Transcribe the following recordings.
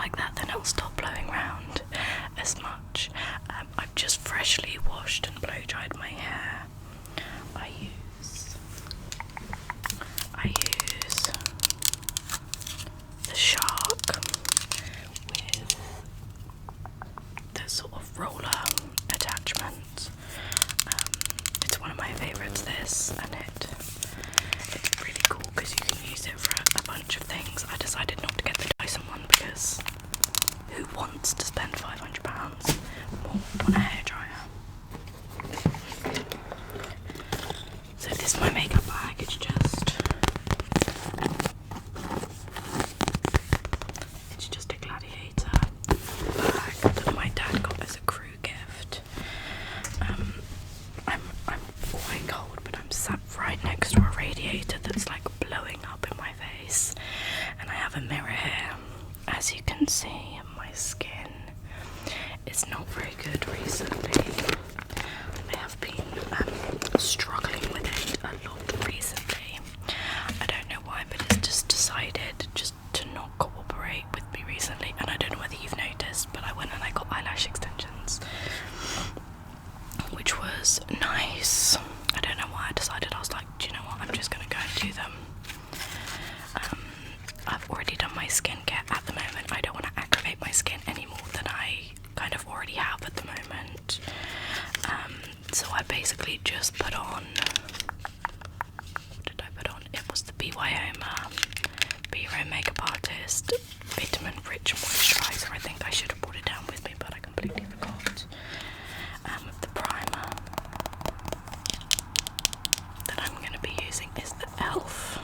like that, then it'll stop blowing around as much. I've just freshly washed and blow dried my hair. I use the Shark with the sort of roller attachment. It's one of my favourites, this, and it's really cool because you can use it for a bunch of things. I decided not to get the Dyson one because who wants to spend £500 more on a hairdryer? So this is my makeup bag. It's just a Gladiator bag that my dad got as a crew gift. I'm quite cold, but I'm sat right next to a radiator that's like blowing up in my face, and I have a mirror here. As you can see, my skin is not very good recently. I have been struggling with it a lot recently. I don't know why, but it's just decided just to not cooperate with me recently, and I don't know whether you've noticed, but I went and I got eyelash extensions, which was nice. I don't know why I decided. I was like, do you know what, I'm just gonna go and do them. I've already done my skincare at the moment. I don't want to aggravate my skin any more than I kind of already have at the moment. So I basically just put on, what did I put on? It was the BYOMA B-Row Makeup Artist Vitamin Rich Moisturiser. I think I should have brought it down with me, but I completely forgot. The primer that I'm going to be using is the e.l.f.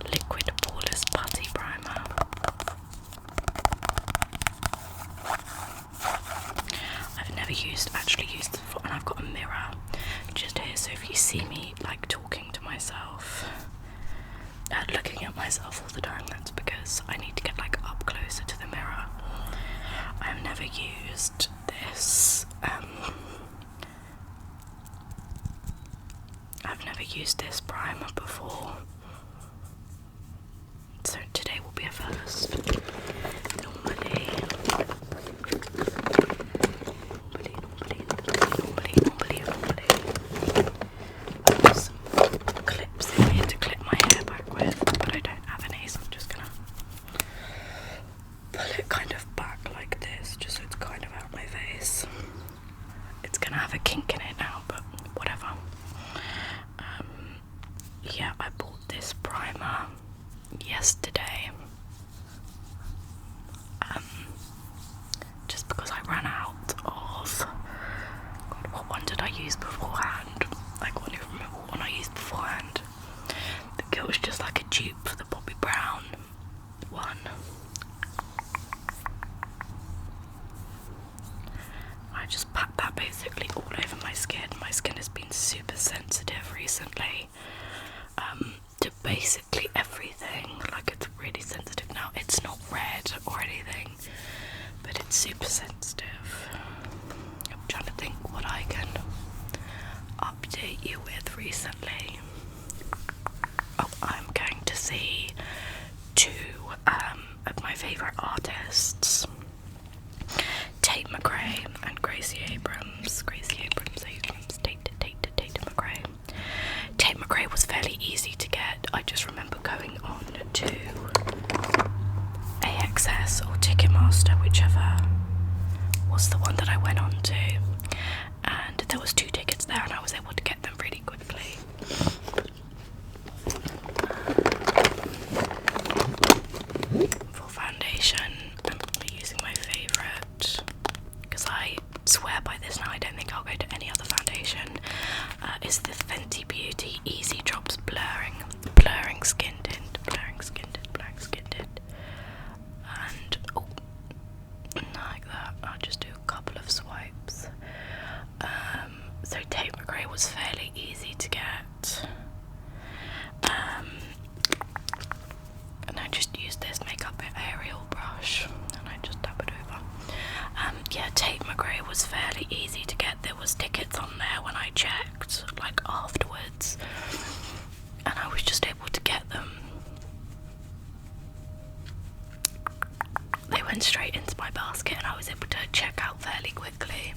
Liquid Poreless Putty Primer. I've never actually used it before, and I've got a mirror just here, so if you see me like talking to myself, looking at myself all the time, that's because I need to get like up closer to the mirror. I've never used this. I've never used this primer before, so today will be a first. Normally I have some clips in here to clip my hair back with, but I don't have any, so I'm just gonna pull it kind of back like this, just so it's kind of out my face. It's gonna have a kink in it now, but whatever. Yeah, I bought this primer yesterday, just because I ran out of, God, what one did I use beforehand? I can't even remember what one I used beforehand. I think it was just like a dupe for the Bobbi Brown one. I just pat that basically all over my skin. My skin has been super sensitive recently to basically everything. Like, it's really sensitive now. It's not red or anything, but it's super sensitive. I'm trying to think what I can update you with recently. Oh, I'm going to see two of my favourite artists, Tate McRae and Gracie Abrams. Tate McRae. Tate McRae was fairly easy to get. I just remember going on to AXS or Ticketmaster, whichever was the one that I went on to, and there was 2 tickets there, and I was able to get them really quickly. For foundation, I'm using my favourite, because I swear by this now, I don't think I'll go to any other foundation. Is the Fenty Beauty Easy Drops Blurring Skin straight into my basket and I was able to check out fairly quickly.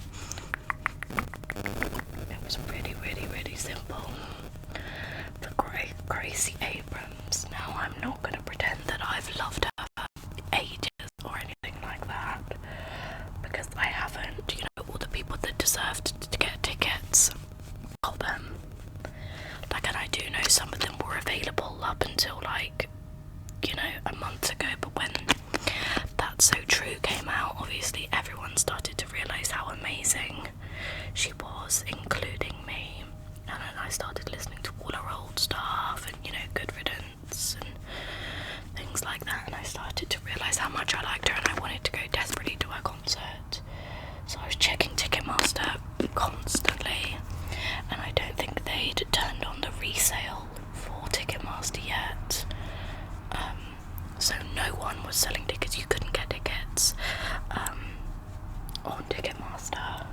It was really, really, really simple. For Gracie Abrams. Now, I'm not going to pretend that I've loved her for ages or anything like that, because I haven't. You know, all the people that deserved to get tickets got them. Like, and I do know some of them were available up until, like, you know, a month ago, but when That's So True came out, obviously everyone started to realise how amazing she was, including me. And then I started listening to all her old stuff and, you know, Good Riddance and things like that, and I started to realise how much I liked her and I wanted to go desperately to her concert. So I was checking Ticketmaster constantly, and I don't think they'd turned on the resale for Ticketmaster yet. So no one was selling tickets. You couldn't get tickets on Ticketmaster.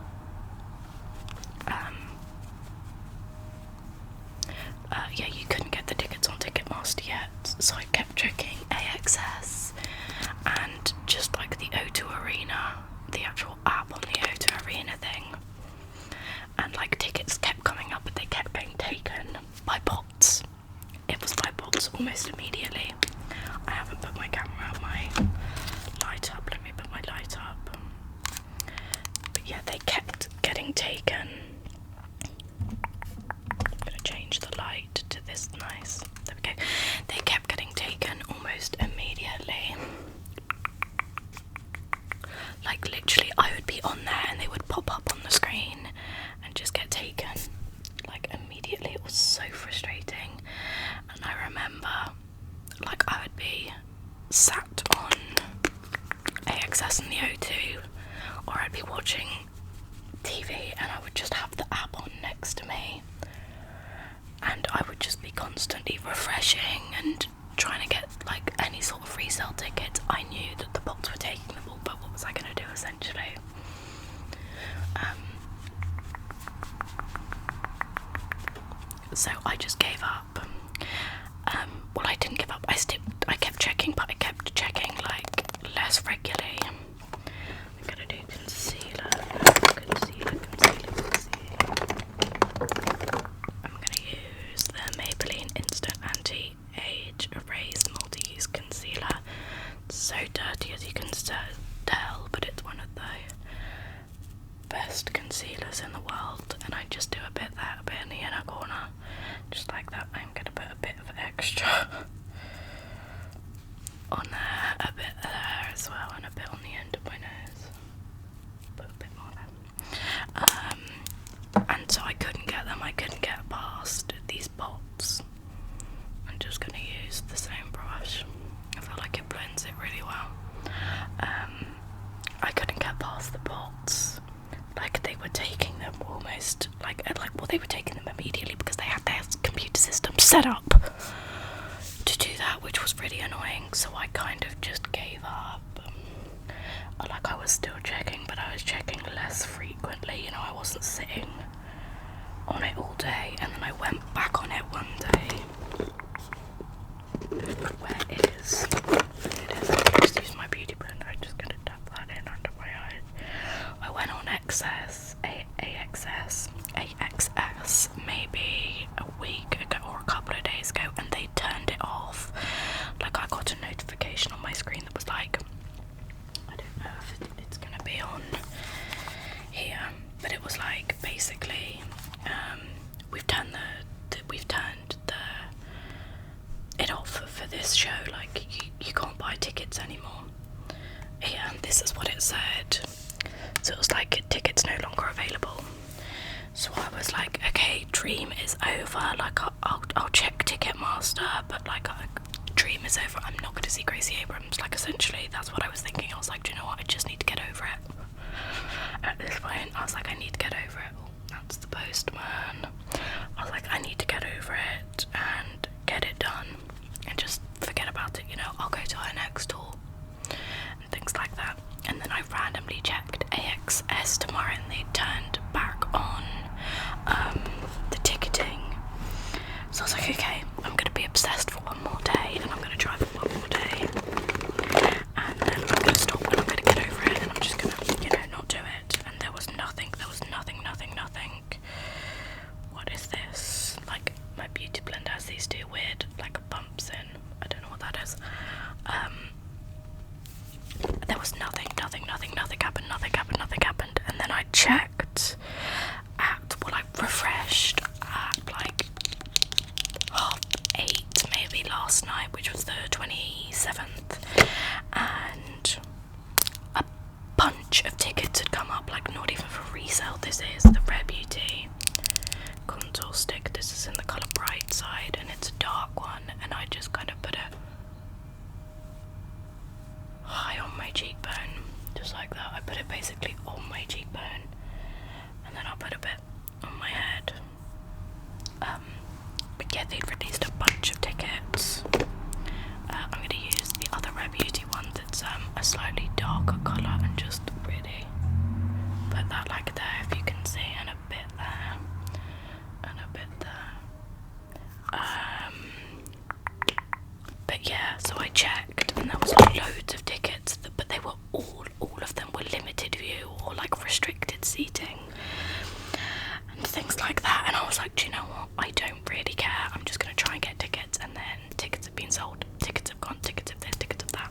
Yeah, you couldn't get the tickets on Ticketmaster yet, so I kept checking AXS and just like the O2 Arena, the actual app on the O2 Arena thing, and like tickets kept coming up but they kept getting taken by bots. It was by bots almost immediately. I haven't put my camera on my light up. Let me put my light up. But yeah, they kept getting taken. I'm gonna change the light to this nice. There we go. They kept getting taken almost immediately. Like literally, I would be on there and they would pop up on the screen and just get taken. Like immediately. It was so frustrating. And I remember, like, I would be sat on AXS and the O2, or I'd be watching TV and I would just have the app on next to me, and I would just be constantly refreshing and trying to get like any sort of resale tickets. I knew that the bots were taking them all, but what was I going to do essentially? So I just gave up. Well, I didn't give up. I kept checking, but I kept checking like less regularly. I'm gonna do concealer. I'm gonna use the Maybelline Instant Anti-Age Erase Multi-Use Concealer. It's so dirty, as you can tell, but it's one of the best concealers in the world. And I just do a bit there, a bit in the inner corner, just like that. I'm gonna put a bit of extra on there, a bit there as well, and a bit on the end of my nose. Put a bit more there. And so I couldn't get them. I couldn't get past these bots. I'm just gonna use the same brush. I feel like it blends it really well. I couldn't get past the bots. Like they were taking them almost they were taking them immediately because they had their computer system set up to do that, which was really annoying. So I kind of just gave up. Like I was still checking, but I was checking less frequently. You know, I wasn't sitting on it all day, and then I went back on it one day. Where is it? I just used my beauty blender. I'm just gonna tap that in under my eyes. I went on AXS maybe a week ago or a couple of days ago, and they turned it off. Like I got a notification on my screen that was like, I don't know if it's gonna be on here, but it was like basically we've turned it off for this show. Like you can't buy tickets anymore. Yeah, and this is what it said. So it was like tickets no longer available. So I was like, okay, Dream is over. Like I'll check Ticketmaster, but like Dream is over. I'm not going to see Gracie Abrams. Like essentially, that's what I was thinking. I was like, do you know what? I just need to get over it. At this point, I was like, I need to get over it. Oh, that's the postman. I was like, I need to get over it and get it done and just forget about it. You know, I'll go to her next tour and things like that. And then I randomly checked AXS tomorrow, and they turned back on the ticketing. So I was like, okay, I'm going to be obsessed for one more day, and I'm going to try for one more day, and then I'm going to stop, and I'm going last night, which was the 27th, and a bunch of tickets had come up, like not even for resale. This is the Rare Beauty contour stick. This is in the colour Bright Side, and it's a dark one, and I just kind of put it high on my cheekbone, just like that. I put it basically on my cheekbone, and then I'll put a bit on my head. But yeah, they'd released a bunch of tickets. I'm going to use the other Rare Beauty one that's a slightly darker colour, and just really put that like there, if you can see, and a bit there, and a bit there. But yeah, so I checked, and there was loads of tickets, but they were all of them were limited view or like restricted seating and things like that. And I was like, do you know what? I don't really care. I'm just gonna try and get tickets, and then tickets have been sold, tickets have gone, tickets of this, tickets of that.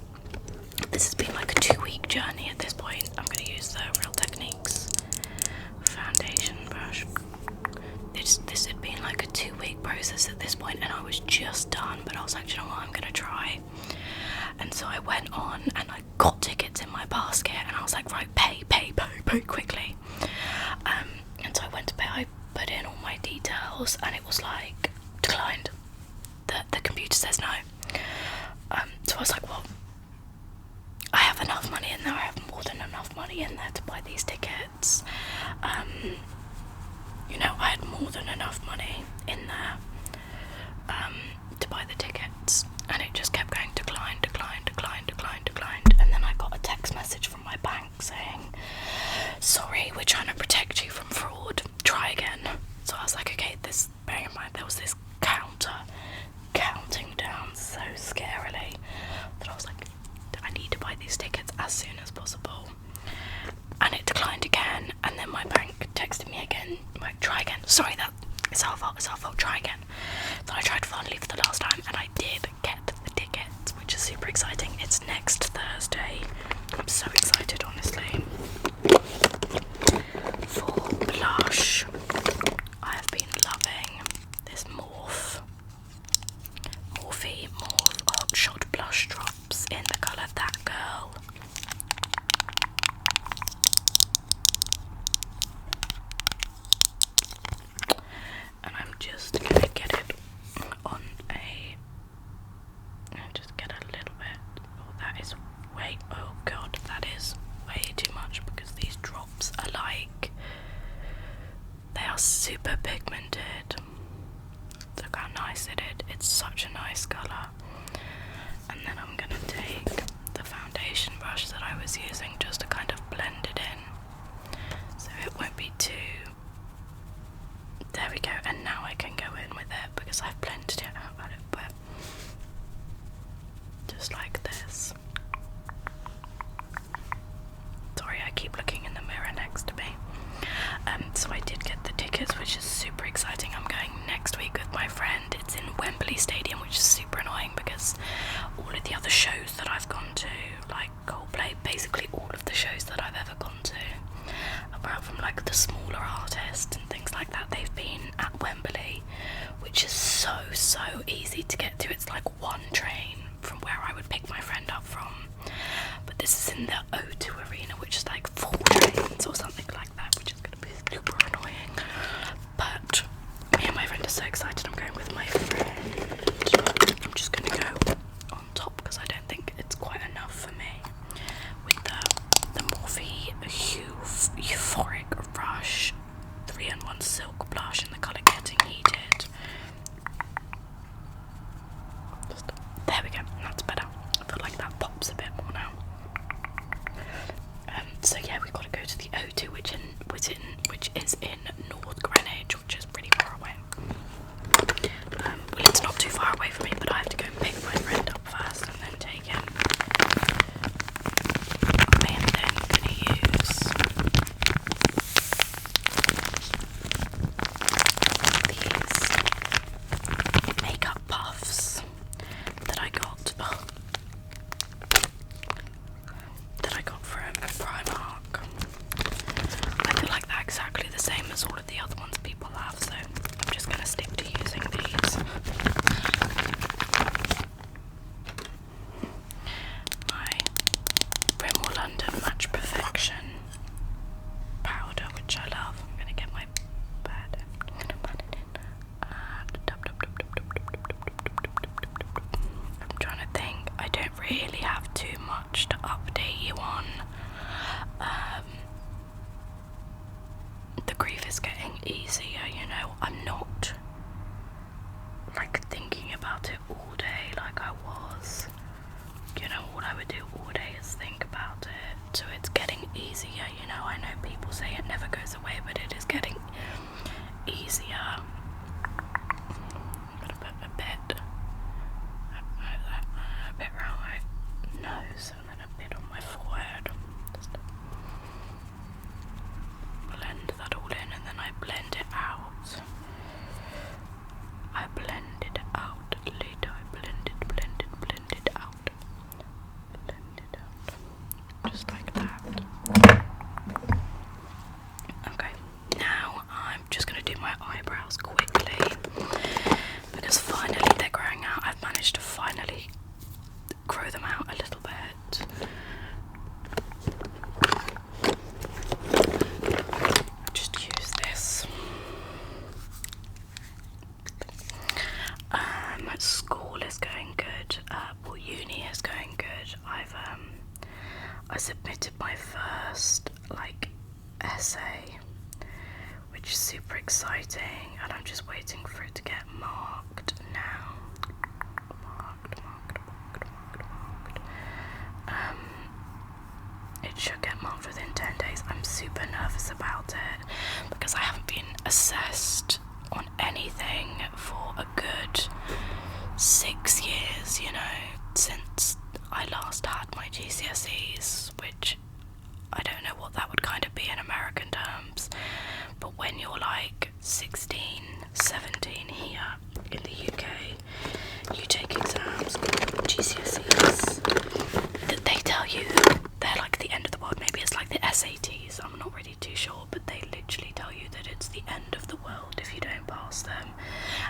This has been like a 2-week journey at this point. I'm gonna use the Real Techniques foundation brush. This had been like a 2-week process at this point, and I was just done, but I was like, you know what, I'm gonna try. And so I went on and I got tickets in my basket, and I was like, right, pay quickly. And so I went to pay, I put in all my details, and it was like, declined. The computer says no. So I was like, well, I have enough money in there, I have more than enough money in there to buy these tickets. You know, I had more than enough money in there to buy the tickets, and it just kept going declined. And then I got a text message from my bank saying, sorry, we're trying to protect you from fraud, try again. So I was like, okay, bearing in mind there was this counting down so scarily that I was like, I need to buy these tickets as soon as possible. And it declined again, and then my bank texted me again, like, try again, sorry, it's our fault, try again. So I tried finally for the last time, and I did get the tickets, which is super exciting. It's next Thursday. I'm so excited, honestly. For blush, I have been loving this Morphe Hot Shot blush drops in the colour That Girl. And I'm just gonna get it on just get a little bit. Oh, that is oh god, that is way too much, because these drops are like, they are super pigmented. Look how nice it is. It's such a nice colour. And then I'm gonna take the foundation brush that I was using just to kind of blend it in, so it won't be too. There we go, and now I can go in with it because I've blended it out a little bit. Just like this. Sorry, I keep looking in the mirror next to me. So I did get the tickets, which is super exciting. I'm going next week with my friend. It's in Wembley Stadium, which is super annoying because all of the other shows that I've gone to, like Coldplay, basically all of the shows that I've ever gone to, apart from like the smaller artists and things like that, they've been at Wembley, which is so easy to get to. It's like one train from where I would pick my friend up from, but this is in the O2 Arena, which is like 4 trains or something like that, which is going to be super annoying. But me and my friend are so excited. I'm going with my friend. I'm just going to go on top because I don't think it's quite enough for me with the Morphe Euphoric Rush 3-in-1 Silk Blush in the colour Getting Heated. There we go, that's better. I feel like that pops a bit more now. update you on. The grief is getting easier, you know. I'm not like thinking about it all day like I was. You know, what I would do all day is think about it. So it's getting easier, you know. I know people say it never goes away, but it is getting easier. I'm gonna put a bit around my nose and then a bit on my forehead. Just blend that all in, and then I blend it out. I blend it out later. I blend it out. Blend it out. Just like that. Okay, now I'm just going to do my eyebrows quickly because finally they're growing out. I've managed to finally grow them out a little bit. Just use this. School is going good. Well, uni is going good. I submitted my first essay, which is super exciting, and I'm just waiting for it to get marked now. Marked. It should get marked within 10 days. I'm super nervous about it because I haven't been assessed on anything for a good 6 years, you know, since I last had my GCSEs, which I don't know what that would kind of be in American terms, but when you're like 16, 17 here in the UK, you take exams called GCSEs that they tell you they're like the end of the world. Maybe it's like the SATs, I'm not really too sure, but they literally tell you that it's the end of the world if you don't pass them,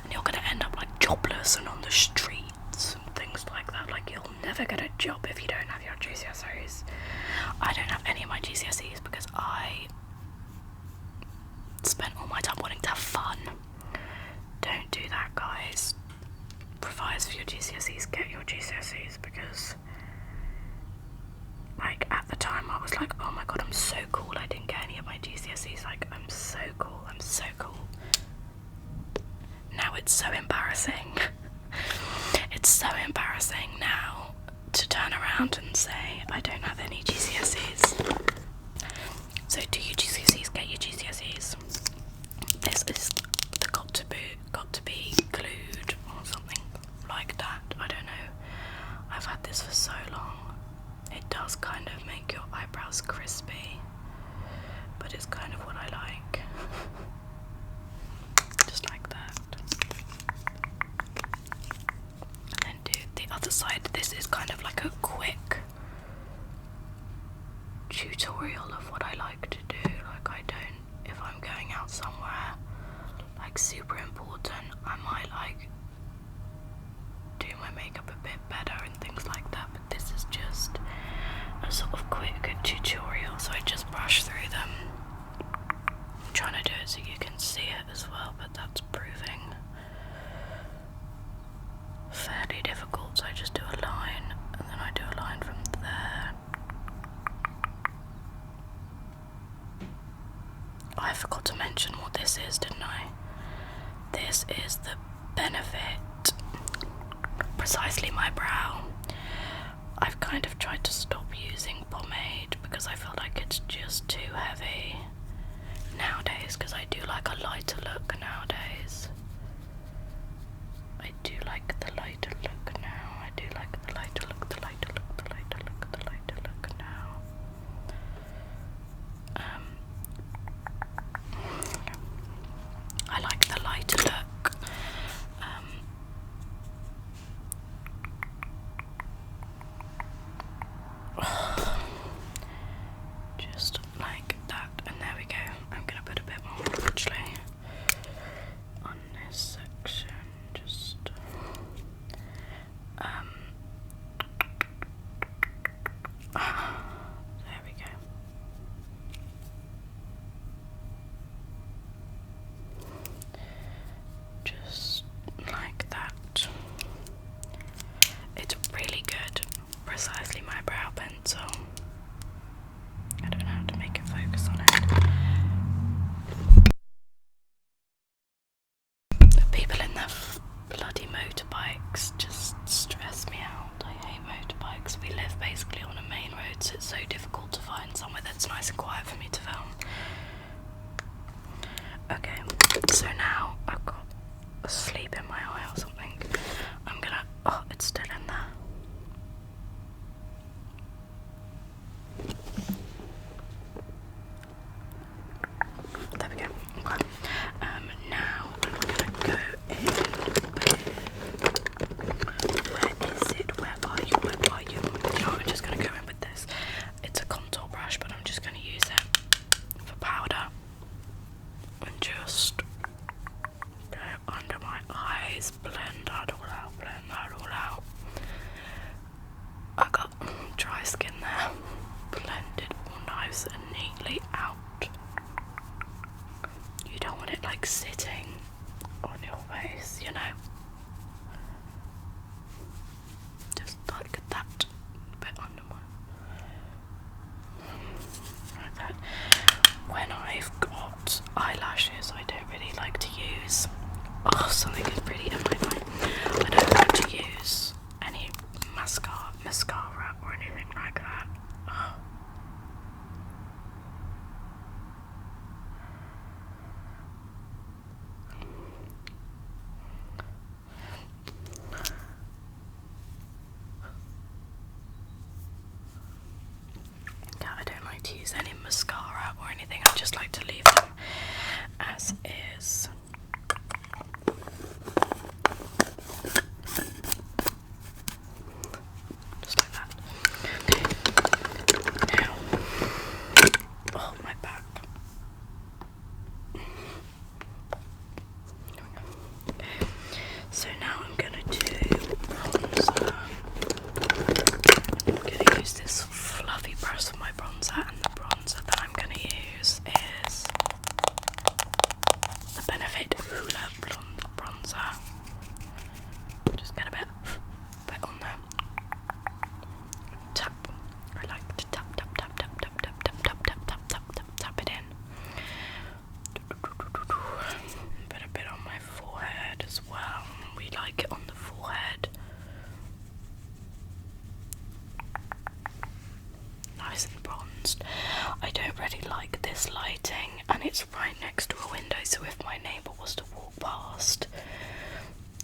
and you're going to end up like jobless and on the streets and things like that. Like, you'll never get a job if you don't have your GCSEs. I don't have any of my GCSEs because I spent all my time wanting to have fun. Don't do that, guys. Revise for your GCSEs, get your GCSEs, because like at the time I was like, oh my god, I'm so cool, I didn't get any of my GCSEs, like I'm so cool. Now it's so embarrassing. It's so embarrassing now to turn around and say I don't have any GCSEs. So do your GCSEs, get your GCSEs. This is the got to be glued or something like that. I don't know. I've had this for so long. It does kind of make your eyebrows crispy, but it's kind of what I like. Just like that. And then do the other side. This is kind of like a quick tutorial of what I like to do. Like, I don't, if I'm going out somewhere like super important, I might like do my makeup a bit better and things like that, but this is just a sort of quick tutorial, so I just brush through them. I'm trying to do it so you can see it as well, but that's proving fairly difficult, so I just do a line, and then I do a line from there. I forgot to mention what this is, didn't I? This is the Benefit Precisely My Brow. I've kind of tried to stop using pomade because I feel like it's just too heavy nowadays, because I do like a lighter look nowadays. I do like the lighter look now. I do like the lighter look, the lighter look, the lighter look, the lighter look now. I like the lighter look. Just like that, and there we go. I'm gonna put a bit more actually on this section. Just there we go. Just like that. It's really good. precisely my brow pencil. I don't know how to make it focus on it. The people in their bloody motorbikes just stress me out. I hate motorbikes. We live basically on a main road, so it's so difficult to find somewhere that's nice and quiet for me to film. Okay, so now I've got a sleep in my eye or something. I'm gonna, oh, it's still in there. There we go. Okay. Now I'm gonna go in with, where is it? Where are you? Where are you? You know, I'm just gonna go in with this. It's a contour brush, but I'm just gonna use it for powder and just go under my eyes, blend that all out, blend that all out. I got dry skin there, blended all nice and neatly out. You don't want it like sitting on your face, you know. Just like that bit under my, like that. When I've got eyelashes, I don't really like to use, oh, something is pretty in my mind. I don't like to use any mascara or anything like that. Oh. Yeah, I don't like to use any mascara or anything. I just like to leave them as is. Just like that. Okay. Now, oh, my back. Okay. So now I'm gonna do bronzer. I'm gonna use this fluffy brush for my bronzer, and the bronzer that I'm gonna use is the Benefit Hoola bronzer. Just get a bit on there. Tap. I like to tap, tap, tap, tap, tap, tap, tap, tap, tap, tap, tap, tap, tap it in. Put a bit on my forehead as well. We like it on the forehead. Nice and bronzed. I don't really like this lighting, and it's right next to a window, so if my neighbour was to walk past,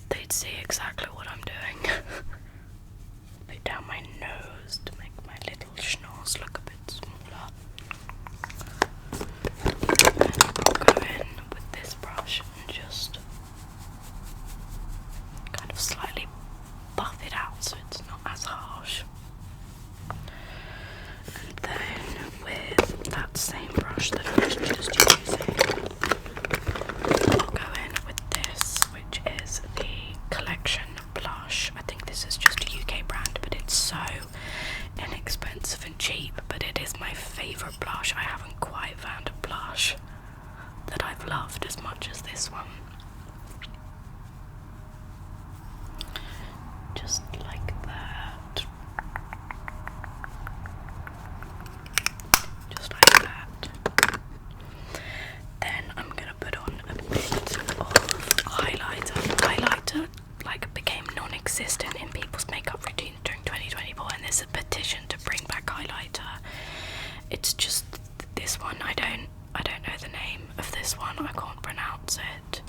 they'd see exactly what I'm doing. Put down my nose to make my little schnoz look a bit smaller. And I'll go in with this brush and just kind of slightly buff it out so it's not as harsh. And then with that same brush that I was just using, I'll go in with this, which is the Collection blush. I think this is just a UK brand, but it's so inexpensive and cheap, but it is my favourite blush. I haven't quite found a blush that I've loved as much as this one. Just like that. Just like that. Then I'm gonna put on a bit of highlighter. Highlighter like became non-existent in people's makeup routines during 2024, and there's a petition to bring back highlighter. It's just this one. I don't know the name of this one. I can't pronounce it.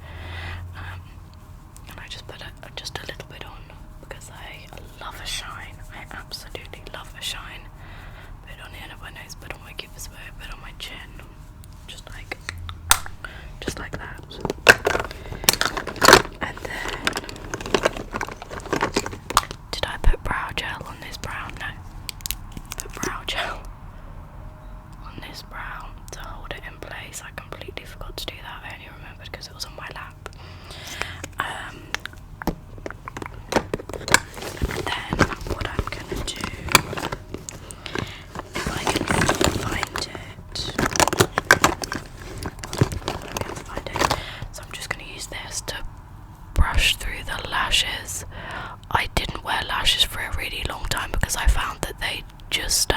because I found that they just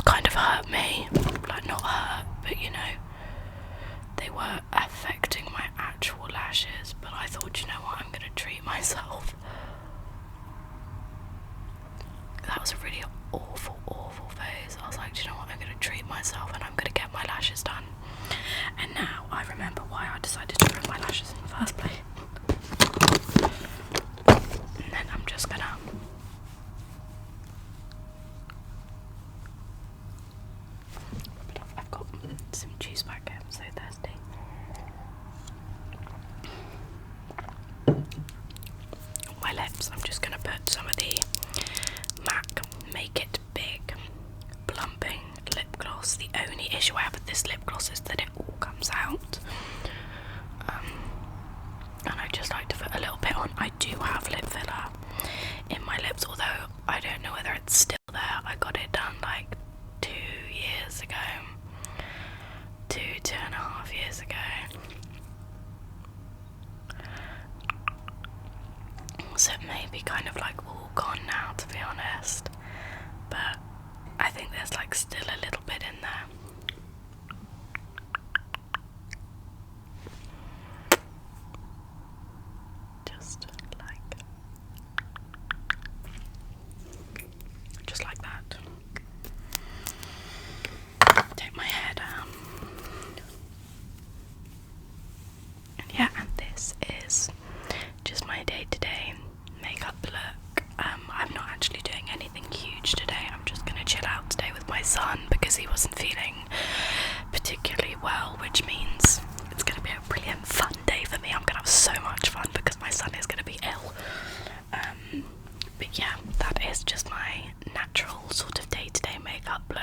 kind of hurt me. Like, not hurt, but you know, they were affecting my actual lashes. But I thought, you know what, I'm gonna treat myself. That was a really awful phase. I was like, do you know what, I'm gonna treat myself and I'm gonna get my lashes done. And now I remember why I decided to ruin my lashes in the first place. And then I'm just gonna rub it off. I've got some juice back here, I'm so thirsty. My lips, I'm just gonna put some of the MAC Make It Big Plumping Lip Gloss. The only issue I have with this lip gloss is that it all comes out. And I just like to put a little bit on. I do have lip filler in my lips, although I don't know whether it's still there. I got it done like 2 years ago. 2.5 years ago. So it may be kind of like all gone now, to be honest. But I think there's like still a little bit in there. Just like that. Take my hair down. And yeah, and this is just my day-to-day makeup look. I'm not actually doing anything huge today. I'm just gonna chill out today with my son because he wasn't feeling particularly well, which means it's gonna be a brilliant fun day for me. I'm gonna have so much fun because my son is gonna be ill. But yeah, that is just my natural sort of day-to-day makeup look.